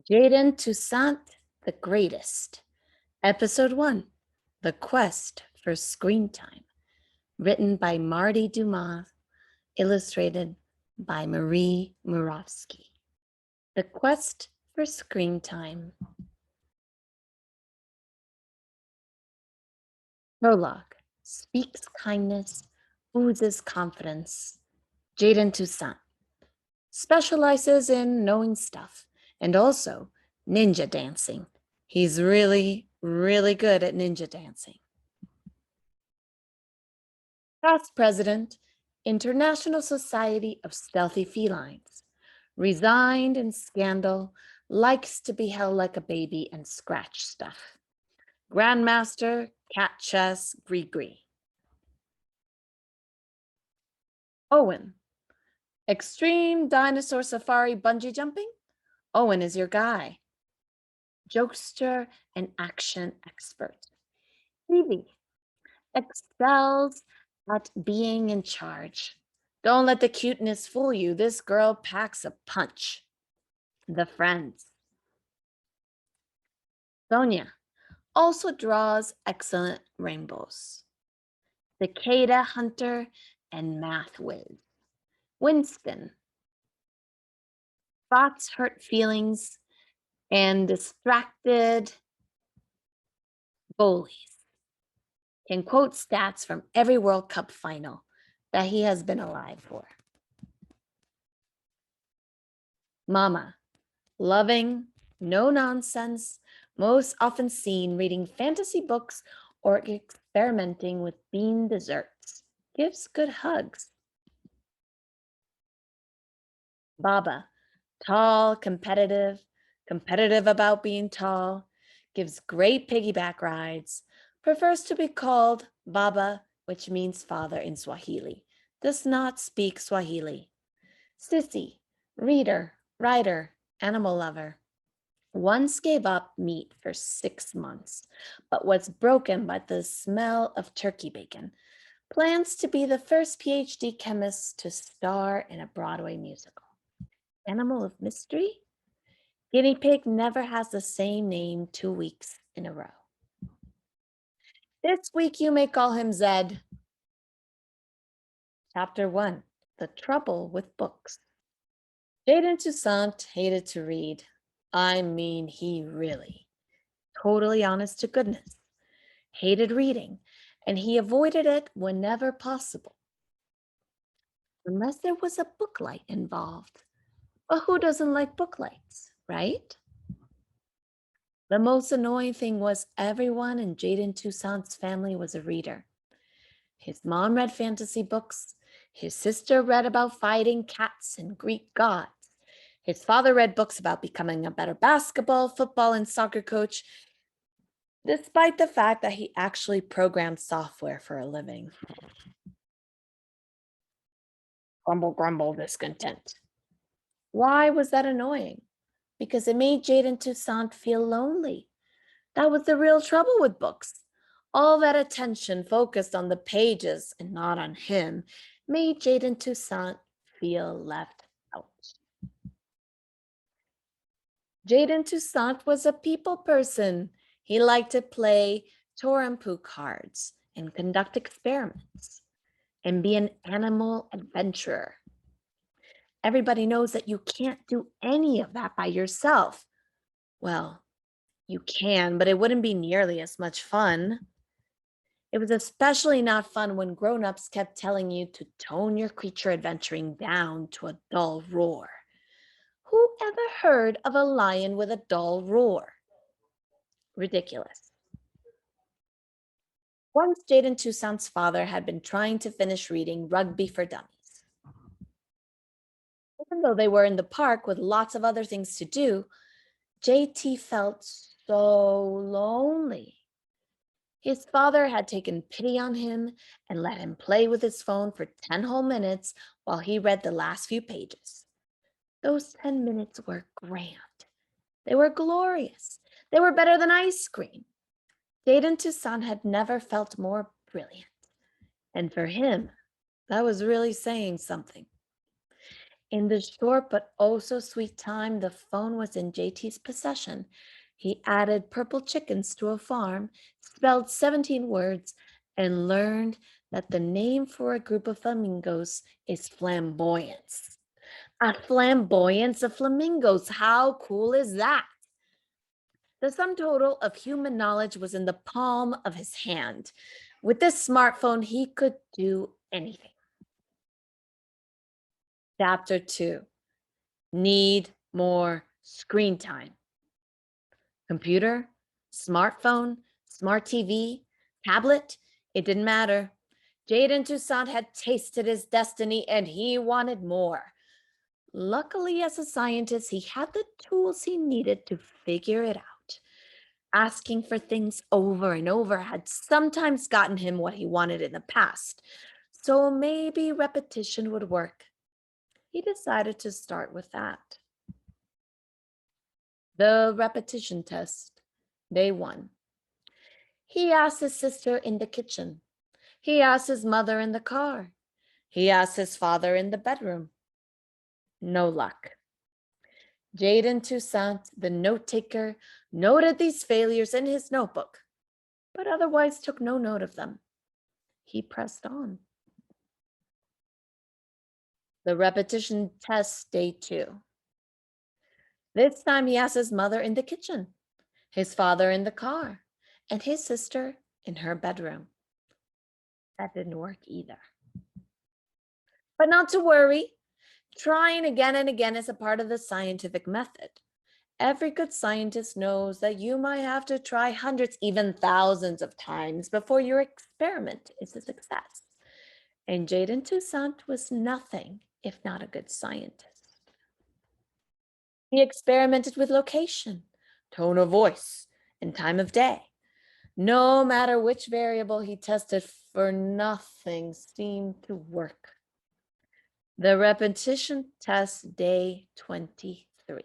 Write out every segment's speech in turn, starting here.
Jaden Touissant, the Greatest. Episode 1, The Quest for Screen Time. Written by Marty Dumas, illustrated by Marie Murawski. The Quest for Screen Time. Prologue. Speaks kindness, oozes confidence. Jaden Touissant specializes in knowing stuff and also ninja dancing. He's really, really good at ninja dancing. Past president, International Society of Stealthy Felines. Resigned in scandal, likes to be held like a baby and scratch stuff. Grandmaster, cat chess, gree-gree. Owen, extreme dinosaur safari bungee jumping? Owen is your guy. Jokester and action expert. Evie excels at being in charge. Don't let the cuteness fool you. This girl packs a punch. The friends. Sonia also draws excellent rainbows. Cicada hunter and math whiz. Winston spots hurt feelings and distracted goalies. Can quote stats from every World Cup final that he has been alive for. Mama, loving, no nonsense, most often seen reading fantasy books or experimenting with bean desserts. Gives good hugs. Baba, tall, competitive about being tall, gives great piggyback rides, prefers to be called Baba, which means father in Swahili, does not speak Swahili. Sissy, reader, writer, animal lover. Once gave up meat for 6 months, but was broken by the smell of turkey bacon. Plans to be the first PhD chemist to star in a Broadway musical. Animal of mystery? Guinea pig never has the same name 2 weeks in a row. This week you may call him Zed. Chapter 1, The Trouble with Books. Jaden Touissant hated to read. I mean, he really, totally honest to goodness, hated reading, and he avoided it whenever possible. Unless there was a book light involved. But who doesn't like book lights, right? The most annoying thing was everyone in Jaden Touissant's family was a reader. His mom read fantasy books. His sister read about fighting cats and Greek gods. His father read books about becoming a better basketball, football, and soccer coach, despite the fact that he actually programmed software for a living. Grumble, grumble, discontent. Why was that annoying? Because it made Jaden Touissant feel lonely. That was the real trouble with books. All that attention focused on the pages and not on him made Jaden Touissant feel left out. Jaden Touissant was a people person. He liked to play Torampu cards and conduct experiments and be an animal adventurer. Everybody knows that you can't do any of that by yourself. Well, you can, but it wouldn't be nearly as much fun. It was especially not fun when grown-ups kept telling you to tone your creature adventuring down to a dull roar. Who ever heard of a lion with a dull roar? Ridiculous. Once Jaden Touissant's father had been trying to finish reading Rugby for Dummies. Even though they were in the park with lots of other things to do, JT felt so lonely. His father had taken pity on him and let him play with his phone for 10 whole minutes while he read the last few pages. Those 10 minutes were grand. They were glorious. They were better than ice cream. Jaden Touissant had never felt more brilliant. And for him, that was really saying something. In the short but oh so sweet time the phone was in JT's possession, he added purple chickens to a farm, spelled 17 words, and learned that the name for a group of flamingos is flamboyance. A flamboyance of flamingos. How cool is that? The sum total of human knowledge was in the palm of his hand. With this smartphone, he could do anything. Chapter 2. Need more screen time. Computer, smartphone, smart TV, tablet, it didn't matter. Jaden Touissant had tasted his destiny and he wanted more. Luckily, as a scientist, he had the tools he needed to figure it out. Asking for things over and over had sometimes gotten him what he wanted in the past, so maybe repetition would work. He decided to start with that. The repetition test, day 1. He asked his sister in the kitchen. He asked his mother in the car. He asked his father in the bedroom. No luck. Jaden Touissant, the note taker, noted these failures in his notebook, but otherwise took no note of them. He pressed on. The repetition test, day 2. This time he asked his mother in the kitchen, his father in the car, and his sister in her bedroom. That didn't work either. But not to worry. Trying again and again is a part of the scientific method. Every good scientist knows that you might have to try hundreds, even thousands of times before your experiment is a success. And Jaden Touissant was nothing if not a good scientist. He experimented with location, tone of voice, and time of day. No matter which variable he tested for, nothing seemed to work. The repetition test, day 23.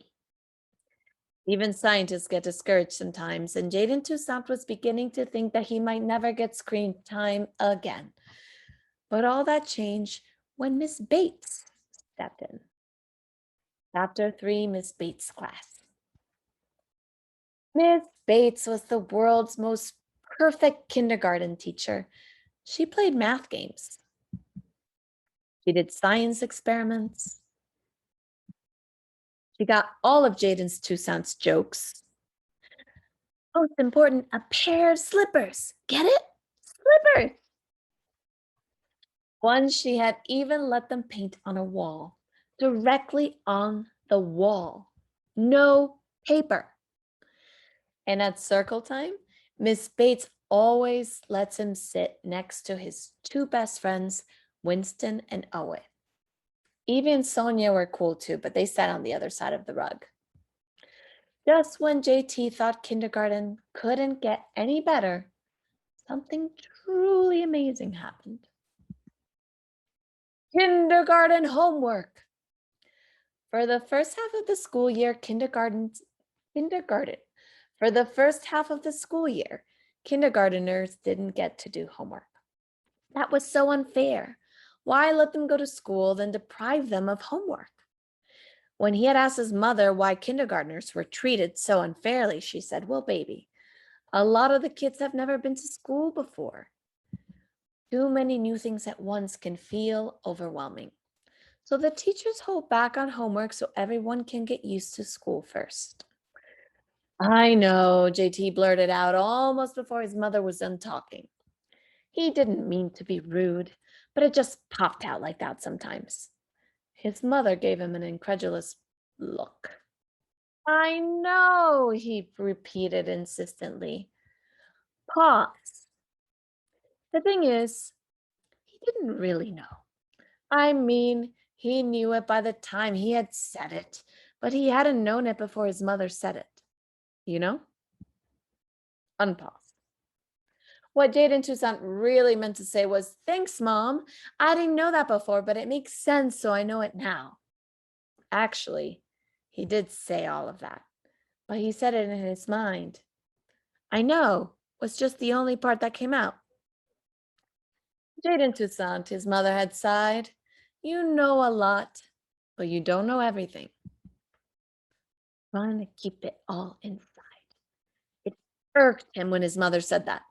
Even scientists get discouraged sometimes, and Jaden Touissant was beginning to think that he might never get screen time again. But all that changed when Miss Bates stepped in. Chapter 3, Miss Bates' class. Miss Bates was the world's most perfect kindergarten teacher. She played math games. She did science experiments. She got all of Jaden's Touissant's jokes. Most important, a pair of slippers. Get it? Slippers. Once she had even let them paint on a wall, directly on the wall. No paper. And at circle time, Miss Bates always lets him sit next to his 2 best friends, Winston and Owen. Evie and Sonia were cool too, but they sat on the other side of the rug. Just when JT thought kindergarten couldn't get any better, something truly amazing happened. Kindergarten homework. For the first half of the school year, For the first half of the school year, kindergarteners didn't get to do homework. That was so unfair. Why let them go to school then deprive them of homework? When he had asked his mother why kindergartners were treated so unfairly, she said, well, baby, a lot of the kids have never been to school before. Too many new things at once can feel overwhelming. So the teachers hold back on homework so everyone can get used to school first. I know, JT blurted out almost before his mother was done talking. He didn't mean to be rude, but it just popped out like that sometimes. His mother gave him an incredulous look. I know, he repeated insistently. Pause. The thing is, he didn't really know. I mean, he knew it by the time he had said it, but he hadn't known it before his mother said it. You know? Unpause. What Jaden Touissant really meant to say was, thanks, Mom. I didn't know that before, but it makes sense, so I know it now. Actually, he did say all of that, but he said it in his mind. I know was just the only part that came out. Jaden Touissant, his mother had sighed. You know a lot. but you don't know everything. Trying to keep it all inside. It irked him when his mother said that.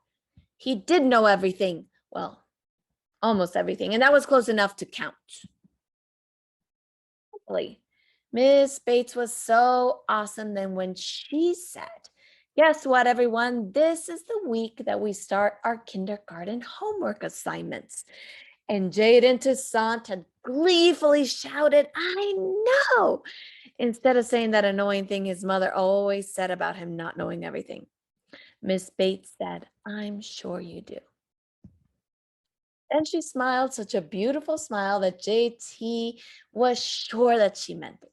He did know everything. Well, almost everything, and that was close enough to count. Miss Bates was so awesome then when she said, guess what, everyone? This is the week that we start our kindergarten homework assignments. And Jaden Touissant had gleefully shouted, I know, instead of saying that annoying thing his mother always said about him not knowing everything. Miss Bates said, I'm sure you do. And she smiled such a beautiful smile that JT was sure that she meant it.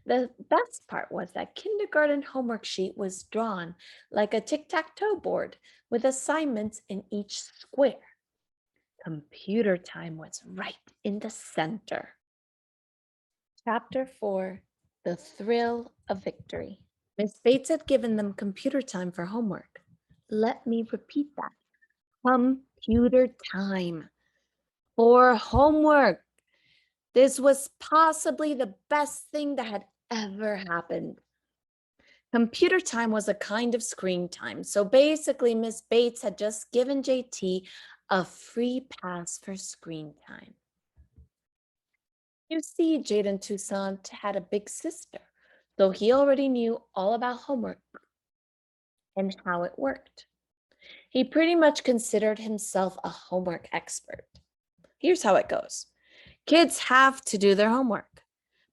The best part was that kindergarten homework sheet was drawn like a tic-tac-toe board with assignments in each square. Computer time was right in the center. Chapter 4, The Thrill of Victory. Miss Bates had given them computer time for homework. Let me repeat that. Computer time for homework. This was possibly the best thing that had ever happened. Computer time was a kind of screen time. So basically, Miss Bates had just given JT a free pass for screen time. You see, Jaden Touissant had a big sister, though he already knew all about homework and how it worked. He pretty much considered himself a homework expert. Here's how it goes. Kids have to do their homework.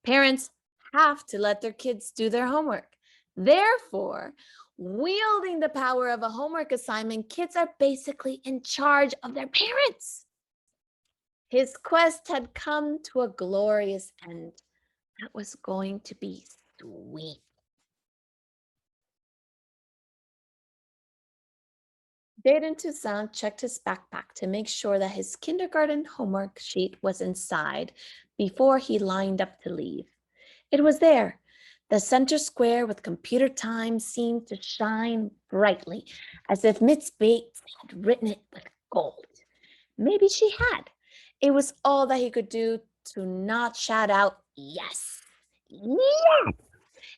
Parents have to let their kids do their homework. Therefore, wielding the power of a homework assignment, kids are basically in charge of their parents. His quest had come to a glorious end. That was going to be sweet. Jaden Touissant checked his backpack to make sure that his kindergarten homework sheet was inside before he lined up to leave. It was there. The center square with computer time seemed to shine brightly, as if Miss Bates had written it with gold. Maybe she had. It was all that he could do to not shout out, yes, yes,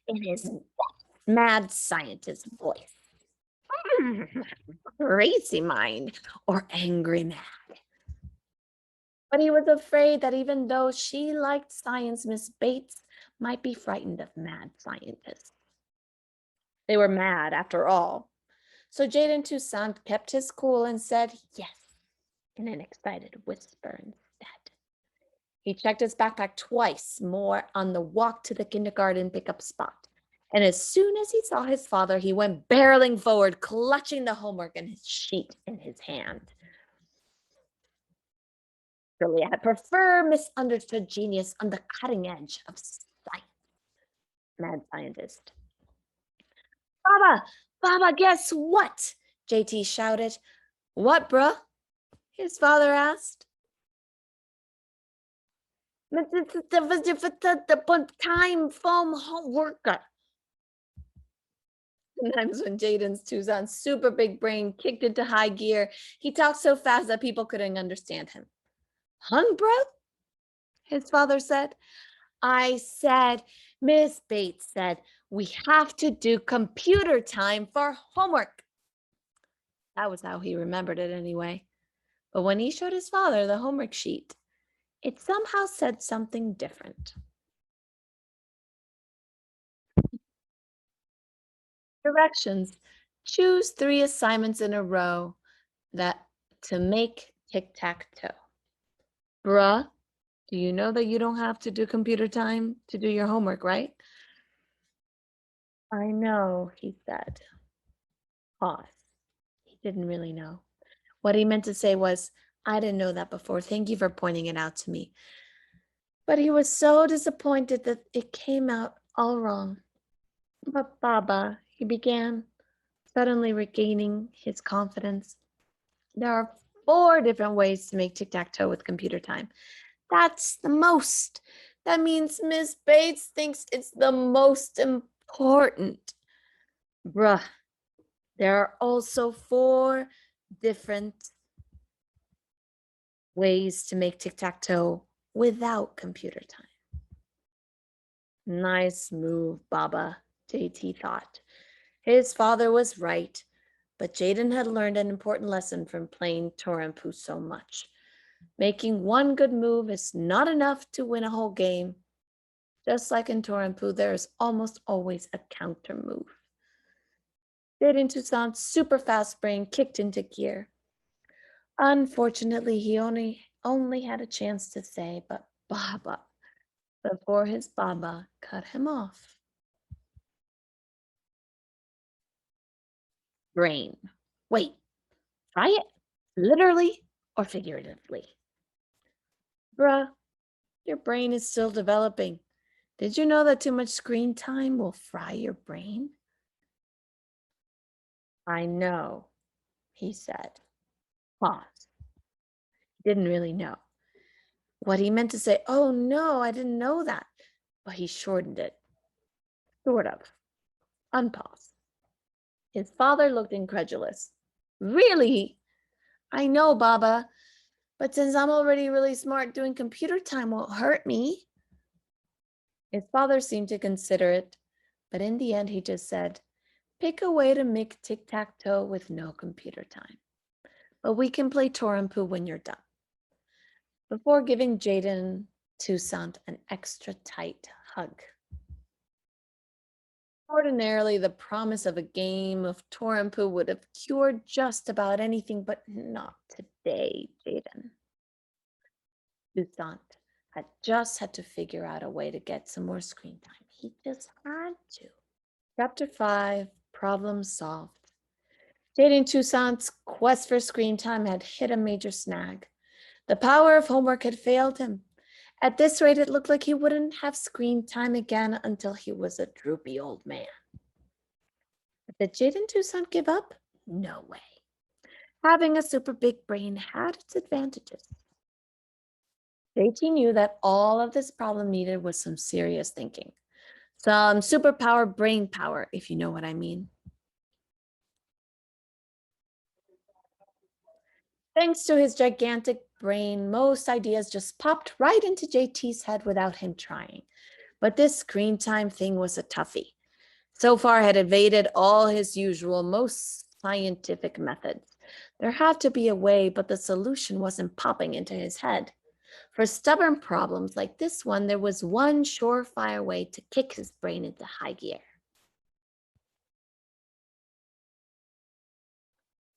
in his mad scientist voice. Crazy mind or angry mad. But he was afraid that even though she liked science, Miss Bates might be frightened of mad scientists. They were mad after all. So Jaden Touissant kept his cool and said yes in an excited whisper instead. He checked his backpack twice more on the walk to the kindergarten pickup spot. And as soon as he saw his father, he went barreling forward, clutching the homework and his sheet in his hand. Surely I prefer misunderstood genius on the cutting edge of science. Mad scientist. Baba, guess what? JT shouted. What, bruh? His father asked. The time foam homework. Sometimes when Jaden's Touissant's super big brain kicked into high gear, he talked so fast that people couldn't understand him. Hung, bro? His father said. I said, Miss Bates said, we have to do computer time for homework. That was how he remembered it anyway. But when he showed his father the homework sheet, it somehow said something different. Directions. Choose 3 assignments in a row to make tic-tac-toe. Bruh, do you know that you don't have to do computer time to do your homework, right? I know, he said. Pause. He didn't really know. What he meant to say was, I didn't know that before. Thank you for pointing it out to me. But he was so disappointed that it came out all wrong. But Baba, he began, suddenly regaining his confidence. There are 4 different ways to make tic-tac-toe with computer time. That's the most. That means Miss Bates thinks it's the most important. Bruh, there are also 4 different ways to make tic-tac-toe without computer time. Nice move, Baba, JT thought. His father was right, but Jaden had learned an important lesson from playing Touissant so much. Making one good move is not enough to win a whole game. Just like in Touissant, there is almost always a counter move. Jaden Touissant's super fast brain kicked into gear. Unfortunately, he only had a chance to say, but Baba, before his Baba cut him off. Brain. Wait, try it literally or figuratively. Bruh, your brain is still developing. Did you know that too much screen time will fry your brain? I know, he said. Pause. He didn't really know. What he meant to say, oh no, I didn't know that. But he shortened it. Sort of. Unpause. His father looked incredulous. Really? I know, Baba. But since I'm already really smart, doing computer time won't hurt me. His father seemed to consider it, but in the end he just said, pick a way to make tic-tac-toe with no computer time. But we can play Touissant when you're done. Before giving Jaden Touissant an extra tight hug. Ordinarily, the promise of a game of Touissant would have cured just about anything, but not today, Jaden. Touissant had to figure out a way to get some more screen time. He just had to. Chapter 5, Problem Solved. Jaden Touissant's quest for screen time had hit a major snag. The power of homework had failed him. At this rate, it looked like he wouldn't have screen time again until he was a droopy old man. But did Jaden Touissant give up? No way. Having a super big brain had its advantages. JT knew that all of this problem needed was some serious thinking. Some superpower brain power, if you know what I mean. Thanks to his gigantic brain, most ideas just popped right into JT's head without him trying. But this screen time thing was a toughie. So far had evaded all his usual, most scientific methods. There had to be a way, but the solution wasn't popping into his head. For stubborn problems like this one, there was one surefire way to kick his brain into high gear.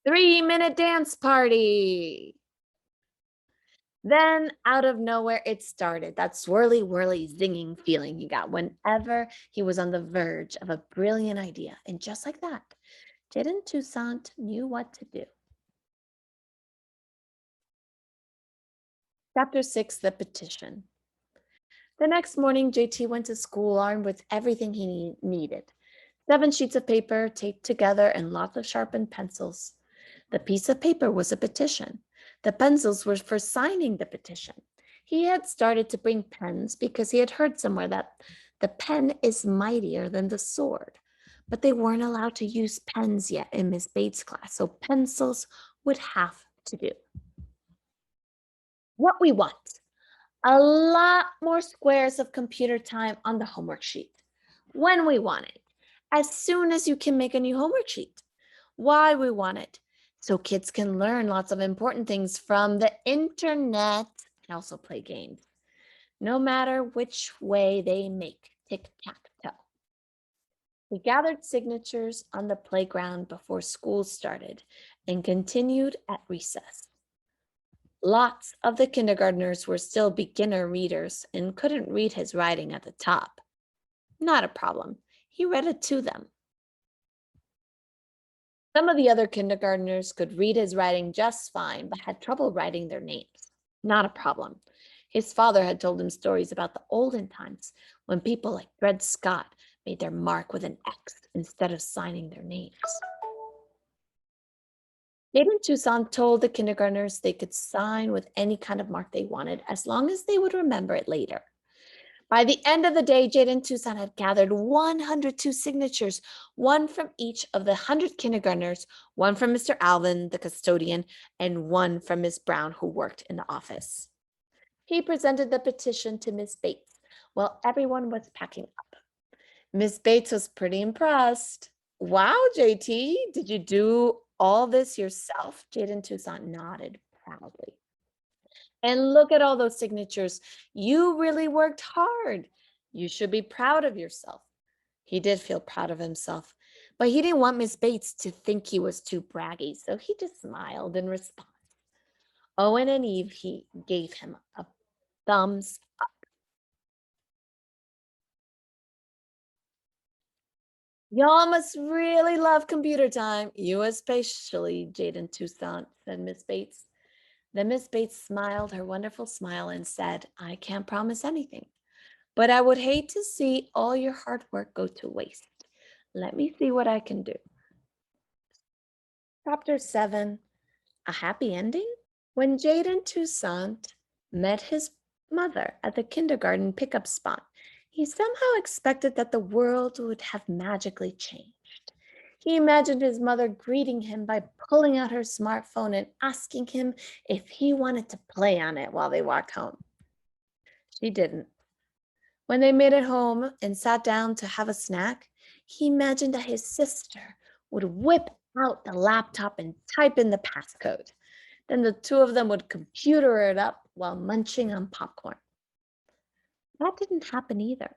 3-minute dance party. Then out of nowhere, it started. That swirly, whirly, zinging feeling he got whenever he was on the verge of a brilliant idea. And just like that, Jaden Touissant knew what to do. Chapter 6, The Petition. The next morning, JT went to school armed with everything he needed. 7 sheets of paper taped together and lots of sharpened pencils. The piece of paper was a petition. The pencils were for signing the petition. He had started to bring pens because he had heard somewhere that the pen is mightier than the sword. But they weren't allowed to use pens yet in Miss Bates' class, so pencils would have to do. What we want. A lot more squares of computer time on the homework sheet. When we want it. As soon as you can make a new homework sheet. Why we want it. So kids can learn lots of important things from the internet and also play games. No matter which way they make tic-tac-toe. We gathered signatures on the playground before school started and continued at recess. Lots of the kindergartners were still beginner readers and couldn't read his writing at the top. Not a problem. He read it to them. Some of the other kindergartners could read his writing just fine, but had trouble writing their names. Not a problem. His father had told him stories about the olden times when people like Dred Scott made their mark with an X instead of signing their names. Jaden Touissant told the kindergartners they could sign with any kind of mark they wanted as long as they would remember it later. By the end of the day, Jaden Touissant had gathered 102 signatures, one from each of the 100 kindergartners, one from Mr. Alvin, the custodian, and one from Miss Brown, who worked in the office. He presented the petition to Miss Bates, While everyone was packing up. Miss Bates was pretty impressed. Wow, JT, did you do all this yourself? Jaden Touissant nodded proudly. And look at all those signatures. You really worked hard. You should be proud of yourself. He did feel proud of himself, but he didn't want Miss Bates to think he was too braggy, so he just smiled in response. Owen and Eve, he gave him a thumbs up. Y'all must really love computer time. You especially, Jaden Touissant, said Miss Bates. Then Miss Bates smiled her wonderful smile and said, I can't promise anything, but I would hate to see all your hard work go to waste. Let me see what I can do. Chapter 7, A Happy Ending? When Jaden Touissant met his mother at the kindergarten pickup spot, he somehow expected that the world would have magically changed. He imagined his mother greeting him by pulling out her smartphone and asking him if he wanted to play on it while they walked home. She didn't. When they made it home and sat down to have a snack, he imagined that his sister would whip out the laptop and type in the passcode. Then the two of them would computer it up while munching on popcorn. That didn't happen either.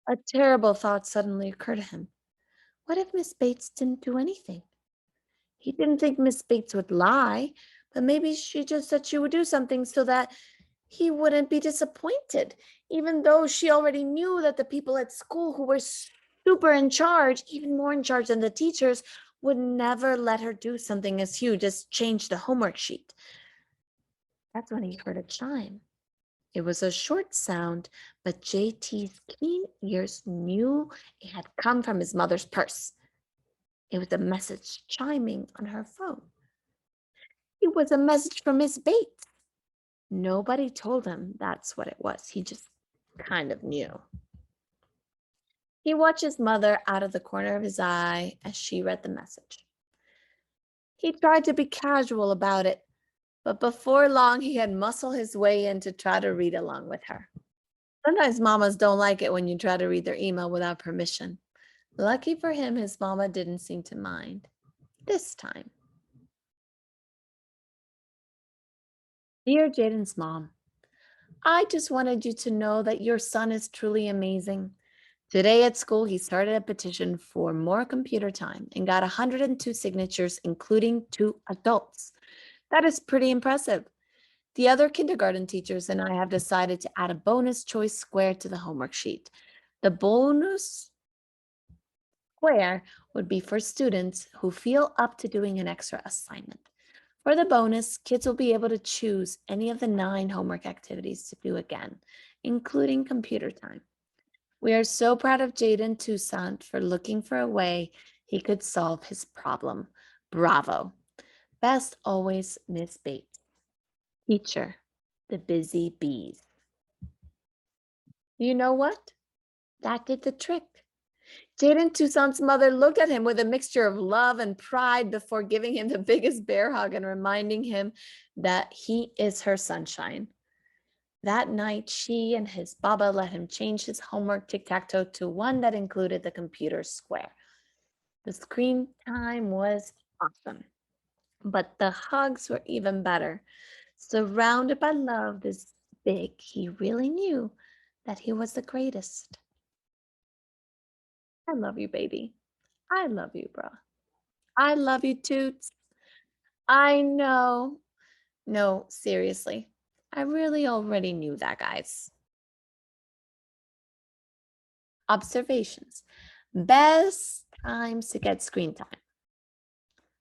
A terrible thought suddenly occurred to him. What if Miss Bates didn't do anything? He didn't think Miss Bates would lie, but maybe she just said she would do something so that he wouldn't be disappointed, even though she already knew that the people at school who were super in charge, even more in charge than the teachers, would never let her do something as huge as change the homework sheet. That's when he heard a chime. It was a short sound, but JT's keen ears knew it had come from his mother's purse. It was a message chiming on her phone. It was a message from Miss Bates. Nobody told him that's what it was. He just kind of knew. He watched his mother out of the corner of his eye as she read the message. He tried to be casual about it, but before long he had muscled his way in to try to read along with her. Sometimes mamas don't like it when you try to read their email without permission. Lucky for him, his mama didn't seem to mind. This time. Dear Jaden's mom, I just wanted you to know that your son is truly amazing. Today at school, he started a petition for more computer time and got 102 signatures, including 2 adults. That is pretty impressive. The other kindergarten teachers and I have decided to add a bonus choice square to the homework sheet. The bonus square would be for students who feel up to doing an extra assignment. For the bonus, kids will be able to choose any of the 9 homework activities to do again, including computer time. We are so proud of Jaden Touissant for looking for a way he could solve his problem. Bravo. Best always, Miss Bates. Teacher, the busy bees. You know what? That did the trick. Jaden Touissant's mother looked at him with a mixture of love and pride before giving him the biggest bear hug and reminding him that he is her sunshine. That night, she and his Baba let him change his homework tic-tac-toe to one that included the computer square. The screen time was awesome, but the hugs were even better. Surrounded by love this big, he really knew that he was the greatest. I love you, baby. I love you, bro. I love you, Toots. I know. No, seriously. I really already knew that, guys. Observations. Best times to get screen time.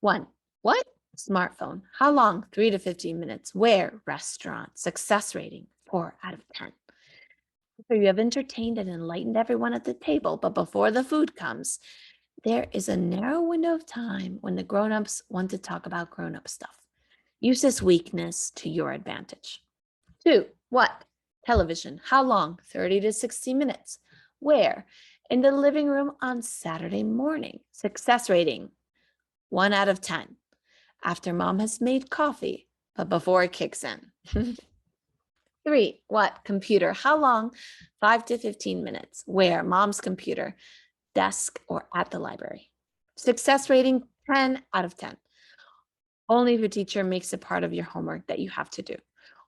1. What? Smartphone. How long? 3 to 15 minutes. Where? Restaurant. Success rating. 4 out of 10. So you have entertained and enlightened everyone at the table, but before the food comes, there is a narrow window of time when the grown-ups want to talk about grown-up stuff. Use this weakness to your advantage. 2. What? Television. How long? 30 to 60 minutes. Where? In the living room on Saturday morning. Success rating. 1 out of 10. After mom has made coffee, but before it kicks in. 3. What? Computer. How long? 5 to 15 minutes. Where? Mom's computer, desk, or at the library. Success rating 10 out of 10. Only if your teacher makes it part of your homework that you have to do.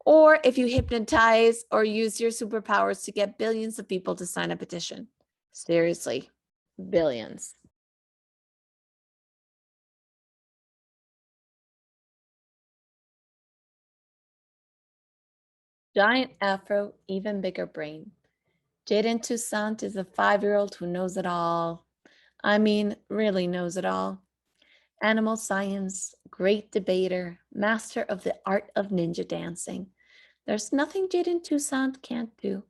Or if you hypnotize or use your superpowers to get billions of people to sign a petition. Seriously, billions. Giant afro, even bigger brain. Jaden Touissant is a 5-year-old who knows it all. I mean, really knows it all. Animal science, great debater, master of the art of ninja dancing. There's nothing Jaden Touissant can't do.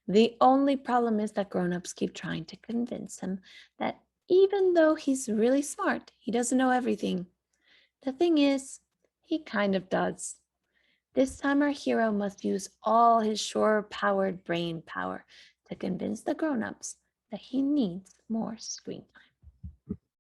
The only problem is that grown-ups keep trying to convince him that even though he's really smart, he doesn't know everything. The thing is, he kind of does. This time our hero must use all his shore-powered brain power to convince the grown-ups that he needs more screen time.